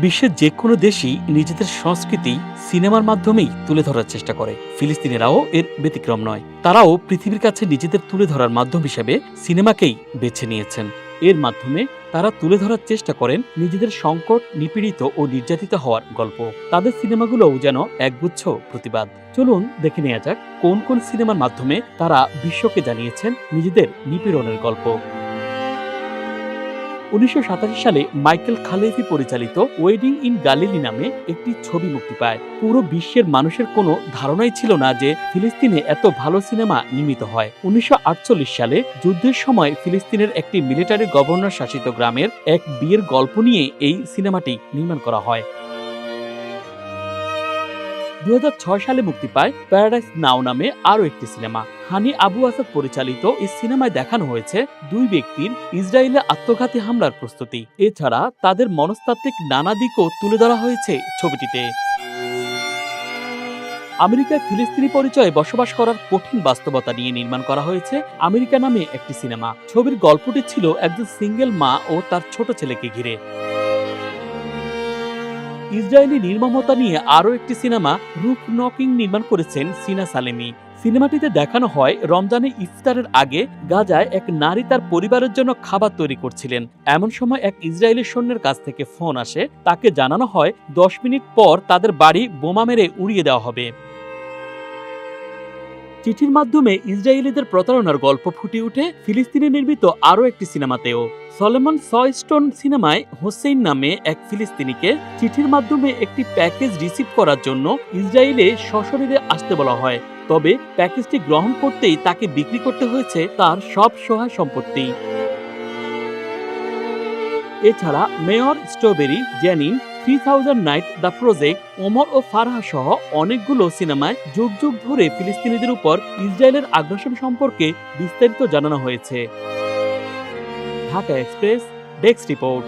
বিশ্বের যে কোনো দেশই নিজেদের সংস্কৃতি সিনেমার মাধ্যমেই তুলে ধরার চেষ্টা করে। ফিলিস্তিনিরাও এর ব্যতিক্রম নয়। তারাও পৃথিবীর কাছে নিজেদের তুলে ধরার মাধ্যম হিসেবে সিনেমাকেই বেছে নিয়েছেন। এর মাধ্যমে তারা তুলে ধরার চেষ্টা করেন নিজেদের সংকট, নিপীড়িত ও নির্যাতিত হওয়ার গল্প। তাদের সিনেমাগুলোও যেন একগুচ্ছ প্রতিবাদ। চলুন দেখে নেওয়া যাক কোন কোন সিনেমার মাধ্যমে তারা বিশ্বকে জানিয়েছেন নিজেদের নিপীড়নের গল্প। ১৯৮৭ সালে মাইকেল খালেফি পরিচালিত ওয়েডিং ইন গালিলি নামে একটি ছবি মুক্তি পায়। পুরো বিশ্বের মানুষের কোনো ধারণাই ছিল না যে ফিলিস্তিনে এত ভালো সিনেমা নির্মিত হয়। ১৯৪৮ সালে যুদ্ধের সময় ফিলিস্তিনের একটি মিলিটারি গভর্নর শাসিত গ্রামের এক বিয়ের গল্প নিয়ে এই সিনেমাটি নির্মাণ করা হয়। ২০০৬ সালে মুক্তি পায় প্যারাডাইস নাও নামে আরও একটি সিনেমা। হানি আবু আসাদ পরিচালিত এই সিনেমায় দেখানো হয়েছে দুই ব্যক্তির ইসরায়েলে আত্মঘাতী হামলার প্রস্তুতি। এছাড়া তাদের মনস্তাত্ত্বিক নানা দিকও তুলে ধরা হয়েছে ছবিটিতে। আমেরিকায় ফিলিস্তিনি পরিচয়ে বসবাস করার কঠিন বাস্তবতা নিয়ে নির্মাণ করা হয়েছে আমেরিকা নামে একটি সিনেমা। ছবির গল্পটি ছিল একজন সিঙ্গেল মা ও তার ছোট ছেলেকে ঘিরে। ইসরায়েলি নির্মমতা নিয়ে আরও একটি সিনেমা রুফ নকিং নির্মাণ করেছেন সিনা সালেমি। সিনেমাটিতে দেখানো হয় রমজানে ইফতারের আগে গাজায় এক নারী তার পরিবারের জন্য খাবার তৈরি করছিলেন। এমন সময় এক ইসরায়েলি সৈন্যের কাছ থেকে ফোন আসে, তাকে জানানো হয় 10 মিনিট পর তাদের বাড়ি বোমা মেরে উড়িয়ে দেওয়া হবে। চিঠির মাধ্যমে ইসরায়েলিদের প্রতারণার গল্প ফুটে ওঠে ফিলিস্তিনে নির্মিত আরও একটি সিনেমাতেও। সলোমন সয়স্টোন সিনেমায় হোসেইন নামে এক ফিলিস্তিনিকে চিঠির মাধ্যমে একটি প্যাকেজ রিসিভ করার জন্য ইসরায়েলে সশরীরে আসতে বলা হয়। তবে প্যাকেজটি গ্রহণ করতেই তাকে বিক্রি করতে হয়েছে তার সব সহায় সম্পত্তি। এছাড়া mayor, strawberry, Janine, 3000 night, the project, Omar ও ফারহা সহ অনেকগুলো সিনেমায় যুগ যুগ ধরে ফিলিস্তিনিদের উপর ইসরায়েলের আগ্রাসন সম্পর্কে বিস্তারিত জানানো হয়েছে। Dhaka express, desk report.